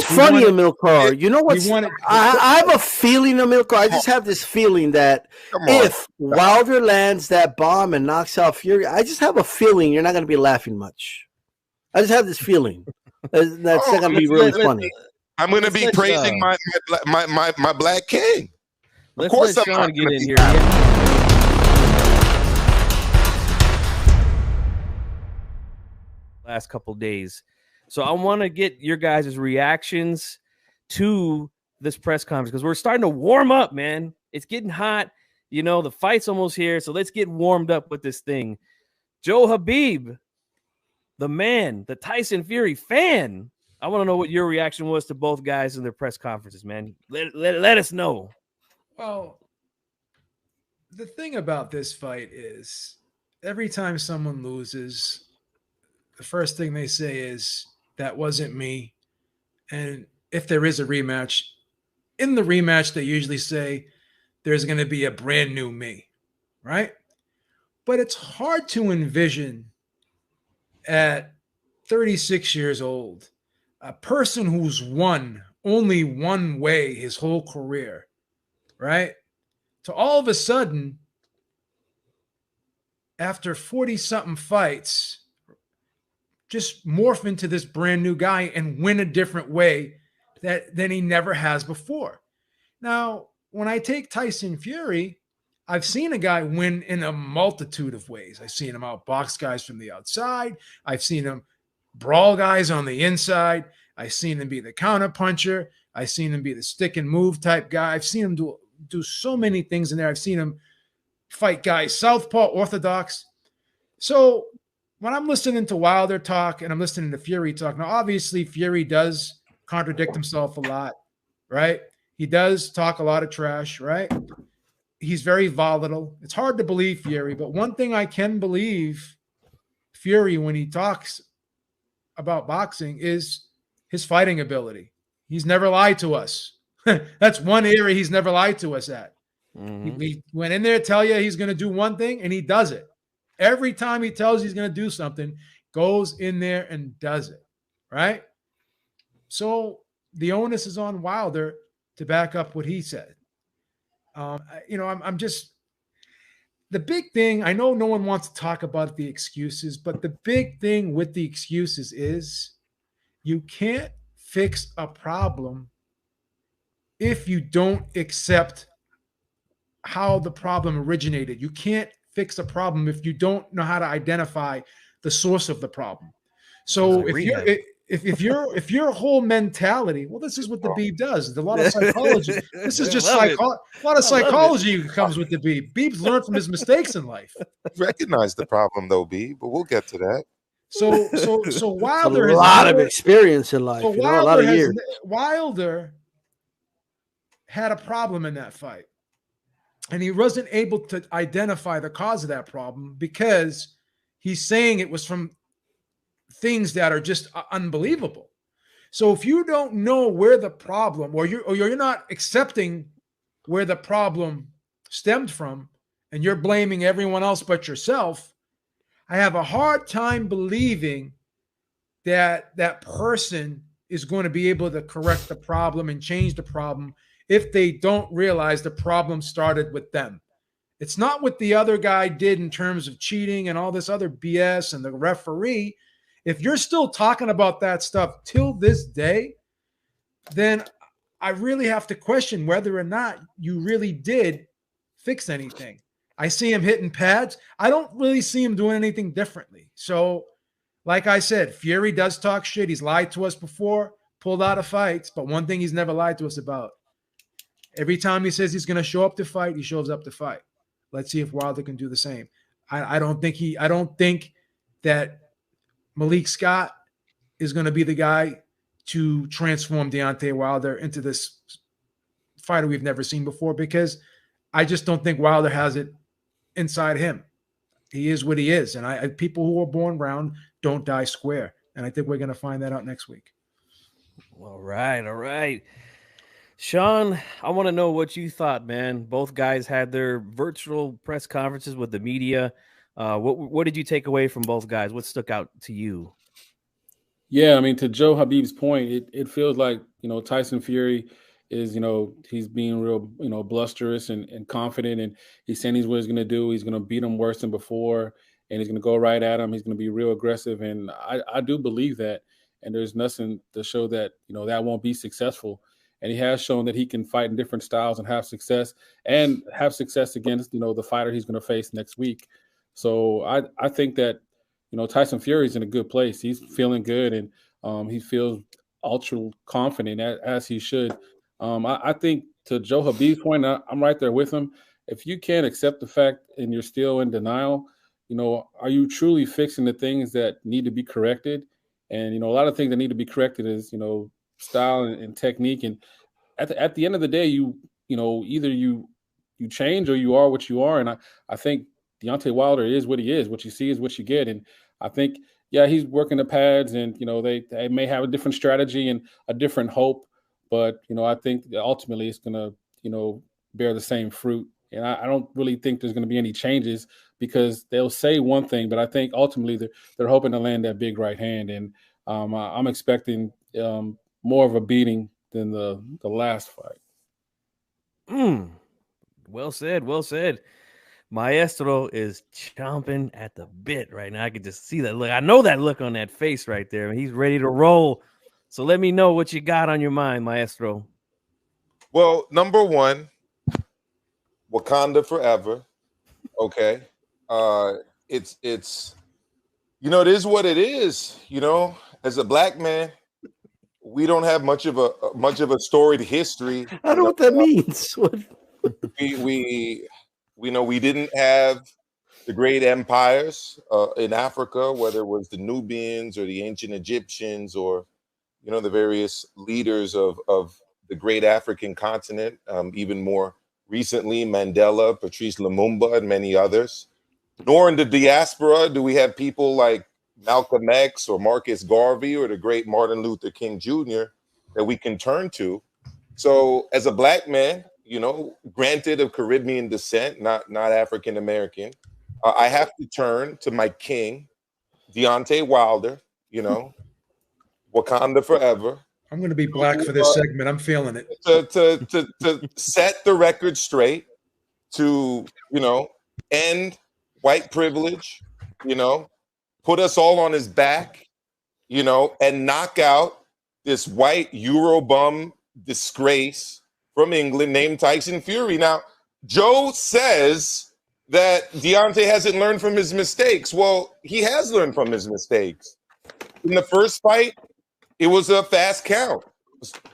funny, Amilcar? You know what's? wanted- I have a feeling, Amilcar. I just have this feeling that if Wilder lands that bomb and knocks out Fury, I just have a feeling you're not going to be laughing much. I just have this feeling that's not going to be really funny. I'm going to be praising my black king. Of course, let Sean get in here. Yeah. Last couple days, so I want to get your guys' reactions to this press conference because we're starting to warm up, man. It's getting hot, you know. The fight's almost here, so let's get warmed up with this thing. Joe Habib, the man, the Tyson Fury fan. I want to know what your reaction was to both guys in their press conferences, man. Let us know. Well, the thing about this fight is every time someone loses, the first thing they say is, that wasn't me. And if there is a rematch, in the rematch, they usually say there's going to be a brand new me, right? But it's hard to envision at 36 years old, a person who's won only one way his whole career, right? To all of a sudden, after 40-something fights, just morph into this brand new guy and win a different way than he never has before. Now, when I take Tyson Fury, I've seen a guy win in a multitude of ways. I've seen him outbox guys from the outside. I've seen him brawl guys on the inside. I've seen him be the counter puncher. I've seen him be the stick and move type guy. I've seen him do so many things in there. I've seen him fight guys southpaw, orthodox. So when I'm listening to Wilder talk and I'm listening to Fury talk, now obviously Fury does contradict himself a lot, right? He does talk a lot of trash, right? He's very volatile. It's hard to believe Fury, but one thing I can believe Fury when he talks about boxing is his fighting ability. He's never lied to us. That's one area he's never lied to us at. Mm-hmm. He went in there, tell you he's going to do one thing, and he does it. Every time he tells you he's going to do something, goes in there and does it, right? So the onus is on Wilder to back up what he said. I'm just – the big thing, I know no one wants to talk about the excuses, but the big thing with the excuses is you can't fix a problem if you don't accept how the problem originated. You can't fix a problem if you don't know how to identify the source of the problem. So if your whole mentality, well, this is what the Beeb does. There's a lot of psychology. This is just a lot of psychology comes with the Beeb. Beeb's learned from his mistakes in life. Recognize the problem though, Beeb, but we'll get to that. So Wilder has a lot of experience in life. So a lot of years. Wilder had a problem in that fight. And he wasn't able to identify the cause of that problem because he's saying it was from things that are just unbelievable. So if you don't know where the problem, or you're not accepting where the problem stemmed from, and you're blaming everyone else but yourself, I have a hard time believing that that person is going to be able to correct the problem and change the problem if they don't realize the problem started with them. It's not what the other guy did in terms of cheating and all this other BS and the referee. If you're still talking about that stuff till this day, then I really have to question whether or not you really did fix anything. I see him hitting pads. I don't really see him doing anything differently. So, like I said, Fury does talk shit. He's lied to us before, pulled out of fights, but one thing he's never lied to us about. Every time he says he's going to show up to fight, he shows up to fight. Let's see if Wilder can do the same. I don't think that Malik Scott is going to be the guy to transform Deontay Wilder into this fighter we've never seen before, because I just don't think Wilder has it inside him. He is what he is. And people who are born round don't die square. And I think we're going to find that out next week. All right. Sean, I want to know what you thought, man. Both guys had their virtual press conferences with the media. What did you take away from both guys? What stuck out to you? Yeah, I mean, to Joe Habib's point, it feels like, Tyson Fury is, he's being real, blusterous and confident, and he's saying he's what he's going to do. He's going to beat him worse than before, and he's going to go right at him. He's going to be real aggressive, and I do believe that. And there's nothing to show that, that won't be successful. And he has shown that he can fight in different styles and have success against, the fighter he's going to face next week. So I think that, Tyson Fury's in a good place. He's feeling good, and he feels ultra confident as he should. I think to Joe Habib's point, I'm right there with him. If you can't accept the fact and you're still in denial, are you truly fixing the things that need to be corrected? And, a lot of things that need to be corrected is, style and technique. And at the end of the day, either you change or you are what you are. And I think Deontay Wilder is what he is. What you see is what you get. And I think, yeah, he's working the pads, and they may have a different strategy and a different hope, but I think that ultimately it's going to bear the same fruit. And I don't really think there's going to be any changes, because they'll say one thing, but I think ultimately they're hoping to land that big right hand. And I'm expecting more of a beating than the last fight. Well said. Well said. Maestro is chomping at the bit right now. I can just see that look. I know that look on that face right there. He's ready to roll. So let me know what you got on your mind, Maestro. Well, number one, Wakanda forever. Okay. It's it is what it is. As a black man, we don't have much of a storied history. I don't know what that means. We didn't have the great empires in Africa, whether it was the Nubians or the ancient Egyptians, or the various leaders of the great African continent. Even more recently, Mandela, Patrice Lumumba, and many others. Nor in the diaspora do we have people like Malcolm X or Marcus Garvey or the great Martin Luther King Jr. that we can turn to. So as a black man, granted of Caribbean descent, not African American, I have to turn to my king, Deontay Wilder, Wakanda forever. I'm going to be black for this segment. I'm feeling it. To set the record straight, to, end white privilege, put us all on his back, and knock out this white Eurobum disgrace from England named Tyson Fury. Now, Joe says that Deontay hasn't learned from his mistakes. Well, he has learned from his mistakes. In the first fight, it was a fast count.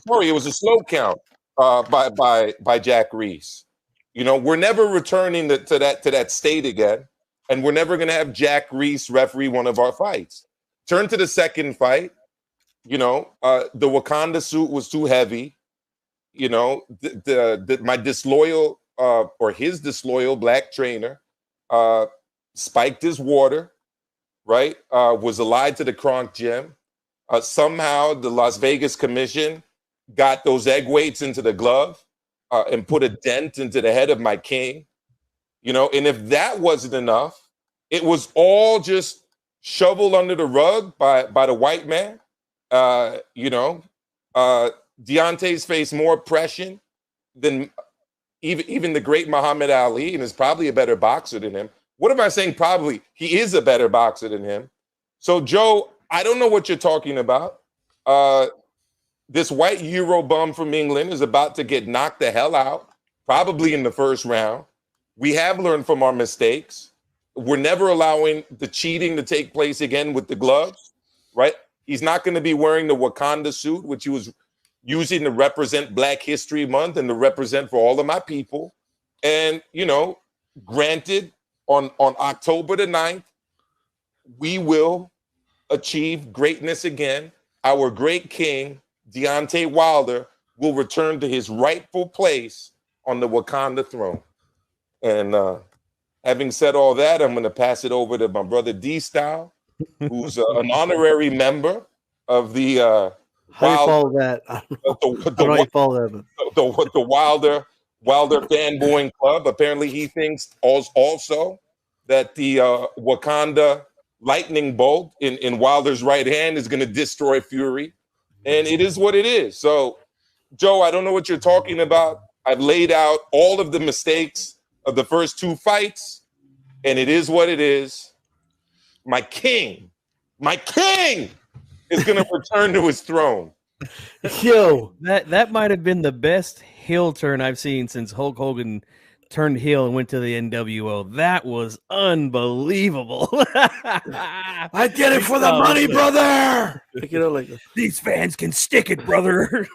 Sorry, it was a slow count by Jack Reese. We're never returning to that state again, and we're never going to have Jack Reese referee one of our fights. Turn to the second fight. The Wakanda suit was too heavy. My disloyal or his disloyal black trainer spiked his water, right? Was allied to the Kronk gym. Somehow the Las Vegas Commission got those egg weights into the glove and put a dent into the head of my king. And if that wasn't enough, it was all just shoveled under the rug by the white man. Deontay's faced more oppression than even the great Muhammad Ali, and is probably a better boxer than him. What am I saying? Probably. He is a better boxer than him. So, Joe, I don't know what you're talking about. This white Euro bum from England is about to get knocked the hell out, probably in the first round. We have learned from our mistakes. We're never allowing the cheating to take place again with the gloves, right? He's not going to be wearing the Wakanda suit, which he was using to represent Black History Month and to represent for all of my people. And, granted, on October the 9th, we will achieve greatness again. Our great king, Deontay Wilder, will return to his rightful place on the Wakanda throne. And having said all that, I'm going to pass it over to my brother D-Style, who's an honorary member of the how do you follow that? I don't know how you follow that. The Wilder fanboying club. Apparently, he thinks also that the Wakanda lightning bolt in Wilder's right hand is going to destroy Fury. And it is what it is. So, Joe, I don't know what you're talking about. I've laid out all of the mistakes of the first 2 fights, and it is what it is. My king is going to return to his throne. Yo, that might have been the best heel turn I've seen since Hulk Hogan turned heel and went to the NWO. That was unbelievable. I did it for the money, brother. You know, like these fans can stick it, brother.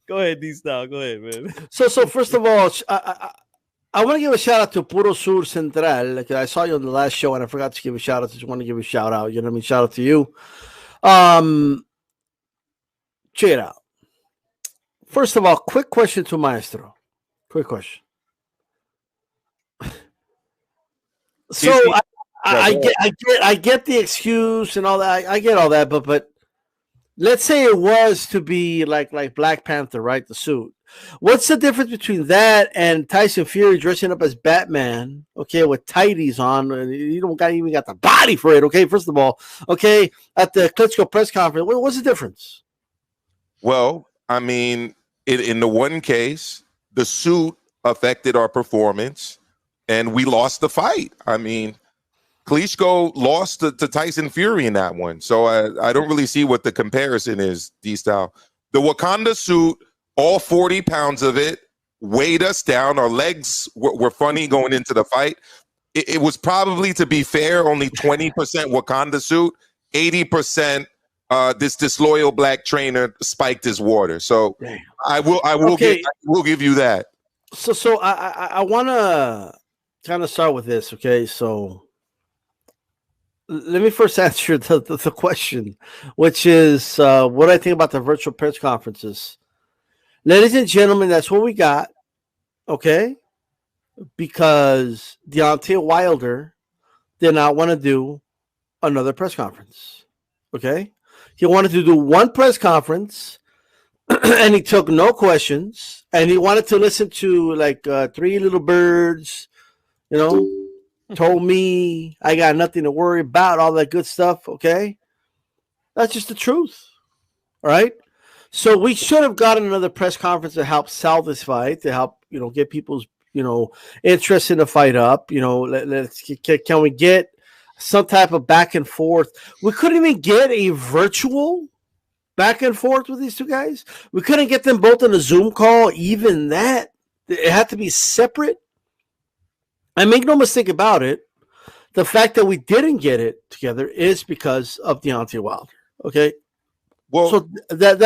Go ahead, D-Style. Go ahead, man. So first of all, I want to give a shout out to Puro Sur Central. Like I saw you on the last show, and I forgot to give a shout out. I just want to give a shout out. You know what I mean? Shout out to you. Check it out. First of all, quick question to Maestro. Quick question. So I get the excuse and all that. I get all that, but let's say it was to be like Black Panther, right? The suit. What's the difference between that and Tyson Fury dressing up as Batman, okay, with tighties on? You don't even got the body for it, okay? First of all, okay, at the Klitschko press conference, what's the difference? Well, I mean, in the one case, the suit affected our performance, and we lost the fight. I mean, Klitschko lost to Tyson Fury in that one, so I don't really see what the comparison is, D-Style. The Wakanda suit, all 40 pounds of it, weighed us down. Our legs were funny going into the fight. It was probably, to be fair, only 20% Wakanda suit, 80% this disloyal black trainer spiked his water. So I will give you that. So I want to kind of start with this, okay? So let me first answer the question, which is what I think about the virtual press conferences. Ladies and gentlemen, that's what we got, okay? Because Deontay Wilder did not want to do another press conference, okay? He wanted to do one press conference, and he took no questions, and he wanted to listen to like 3 Little Birds, you know, told me I got nothing to worry about, all that good stuff, okay? That's just the truth, all right? So we should have gotten another press conference to help sell this fight, to help, you know, get people's, you know, interest in the fight up. You know, can we get some type of back and forth? We couldn't even get a virtual back and forth with these two guys. We couldn't get them both on a Zoom call. Even that, it had to be separate. And make no mistake about it, the fact that we didn't get it together is because of Deontay Wilder. Okay. Well, so that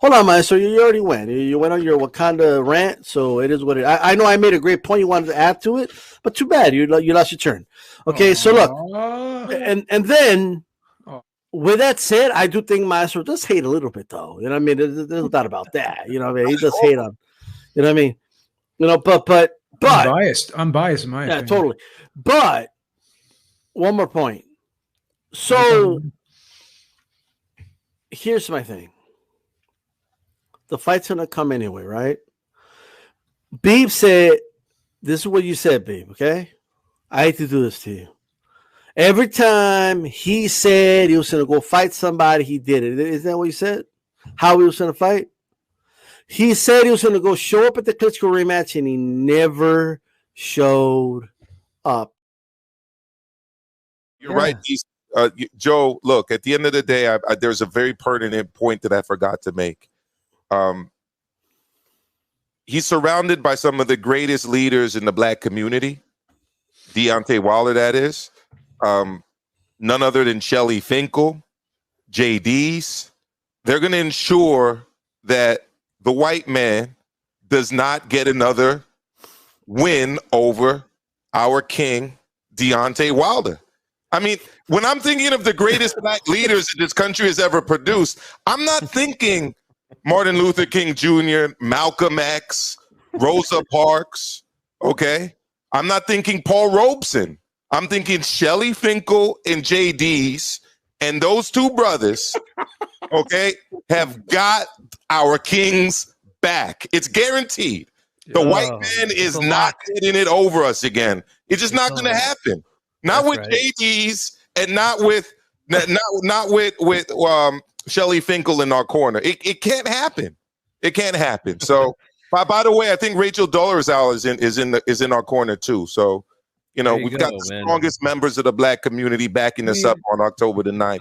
hold on, man. So you already went. You went on your Wakanda rant. So it is what it. I know I made a great point you wanted to add to it, but too bad you lost your turn. Okay, so look, and then with that said, I do think Maestro does hate a little bit, though. You know what I mean? There's no doubt about that. You know what I mean? He does hate on. You know what I mean? You know, but I'm biased in my opinion. Yeah, totally. But one more point. So. Here's my thing. The fight's going to come anyway, right? Beeb said, this is what you said, Beeb, okay? I hate to do this to you. Every time he said he was going to go fight somebody, he did it. Isn't that what he said? How he was going to fight? He said he was going to go show up at the Klitschko rematch, and he never showed up. You're right, Joe, look, at the end of the day, there's a very pertinent point that I forgot to make. He's surrounded by some of the greatest leaders in the black community. Deontay Wilder, that is. None other than Shelly Finkel, JD's. They're going to ensure that the white man does not get another win over our king, Deontay Wilder. I mean, when I'm thinking of the greatest black leaders that this country has ever produced, I'm not thinking Martin Luther King Jr., Malcolm X, Rosa Parks, okay? I'm not thinking Paul Robeson. I'm thinking Shelly Finkel and JD's, and those two brothers, okay, have got our king's back. It's guaranteed. The white man is not getting it over us again. It's just not going to happen. not That's with right. JD's, and not with Shelly Finkel in our corner. It can't happen. It can't happen. So, by the way, I think Rachel Dolezal is in our corner too. So, you know, we've got the strongest members of the Black community backing us up on October the 9th. I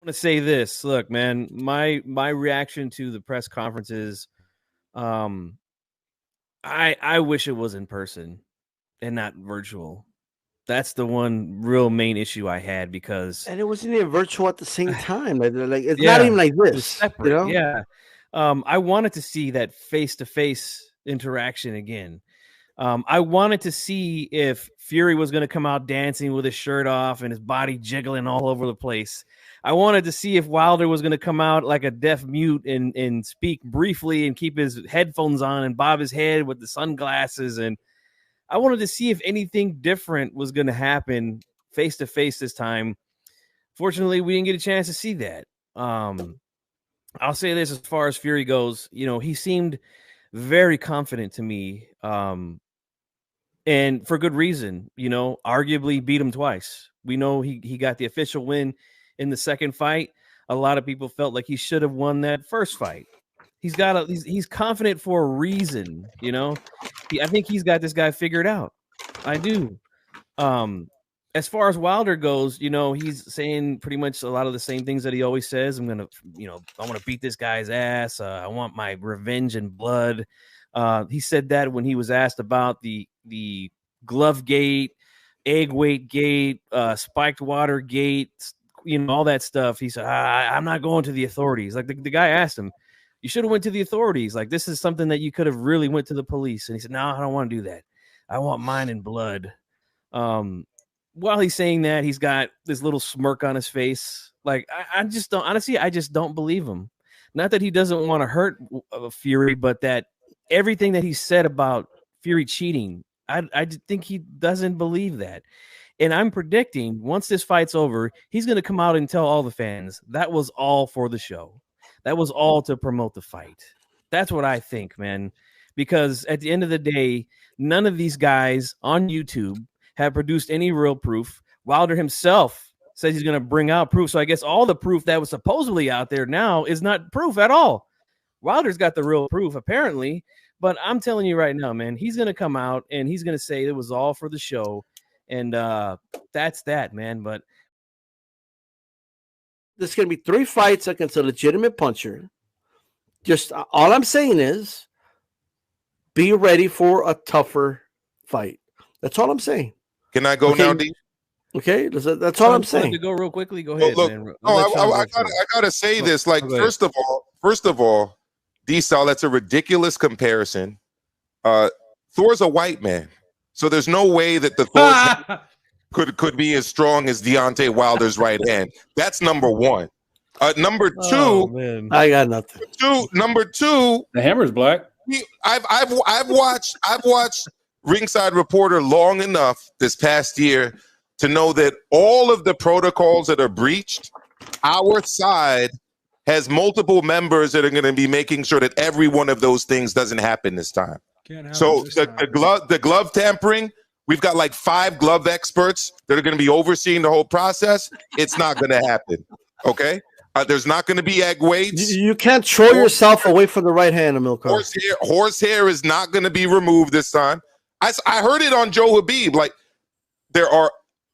want to say this. Look, man, my reaction to the press conferences, I wish it was in person and not virtual. That's the one real main issue I had, because and it wasn't even virtual at the same time. Like it's not even like this. Separate, you know? Yeah. I wanted to see that face-to-face interaction again. I wanted to see if Fury was going to come out dancing with his shirt off and his body jiggling all over the place. I wanted to see if Wilder was going to come out like a deaf mute and speak briefly and keep his headphones on and bob his head with the sunglasses. And I wanted to see if anything different was going to happen face to face this time. Fortunately, we didn't get a chance to see that. I'll say this as far as Fury goes, you know, he seemed very confident to me. And for good reason, you know, arguably beat him twice. We know he got the official win in the second fight. A lot of people felt like he should have won that first fight. He's confident for a reason, you know. I think he's got this guy figured out. I do. As far as Wilder goes, you know, he's saying pretty much a lot of the same things that he always says. I want to beat this guy's ass. I want my revenge and blood. He said that when he was asked about the glove gate, egg weight gate, spiked water gate, you know, all that stuff. He said, I'm not going to the authorities. Like the guy asked him, you should have went to the authorities. Like, this is something that you could have really went to the police. And he said, no, I don't want to do that. I want mine in blood. While he's saying that, he's got this little smirk on his face. Like, I just don't, honestly, I just don't believe him. Not that he doesn't want to hurt Fury, but that everything that he said about Fury cheating, I think he doesn't believe that. And I'm predicting once this fight's over, he's going to come out and tell all the fans that was all for the show. That was all to promote the fight. That's what I think, man. Because at the end of the day, none of these guys on YouTube have produced any real proof. Wilder himself says he's going to bring out proof. So I guess all the proof that was supposedly out there now is not proof at all. Wilder's got the real proof, apparently. But I'm telling you right now, man, he's going to come out and he's going to say it was all for the show. And that's that, man. But there's going to be 3 fights against a legitimate puncher. Just all I'm saying is be ready for a tougher fight. That's all I'm saying. Can I go now, D? Okay, that's all I'm saying. To go real quickly, go ahead, look, man. I gotta say this. Like, first of all, D-Style, that's a ridiculous comparison. Thor's a white man, so there's no way that the Thor could be as strong as Deontay Wilder's right hand. That's number one. Number two, I got nothing. Number two, the hammer's black. I've watched Ringside Reporter long enough this past year to know that all of the protocols that are breached, our side has multiple members that are going to be making sure that every one of those things doesn't happen this time. So the glove tampering, we've got like 5 glove experts that are going to be overseeing the whole process. It's not going to happen. Okay. There's not going to be egg weights. You can't throw yourself away from the right hand, Amilcar. Horsehair is not going to be removed this time. I heard it on Joe Habib. Like, there are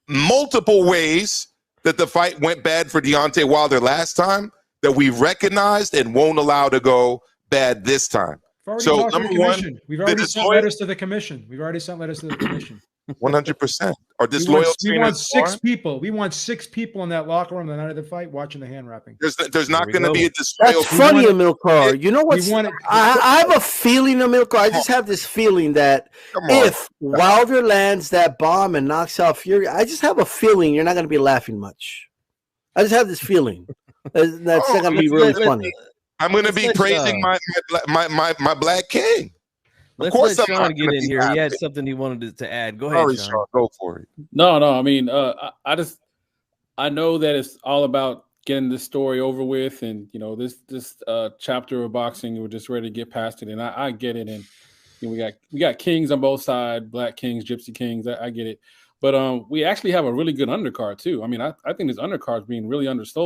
multiple ways that the fight went bad for Deontay Wilder last time that we recognized and won't allow to go bad this time. So number one, we've already sent letters to the commission. 100%. Are disloyal? We want 6 people. We want 6 people in that locker room the night of the fight watching the hand wrapping. There's not going to be a disloyal. That's funny, Amilcar. You know what? I have a feeling, Amilcar. I just have this feeling that if Wilder lands that bomb and knocks out Fury, I just have a feeling you're not going to be laughing much. I just have this feeling. That's not going to be really funny. I'm going to be praising my black king. Let's let Sean get in here. He had something he wanted to add. Go ahead, Sean. Go for it. No. I mean, I know that it's all about getting this story over with, and you know, this chapter of boxing, we're just ready to get past it, and I get it. And we got kings on both sides, black kings, gypsy kings. I get it. But we actually have a really good undercard too. I mean, I think this undercard is being really undersold.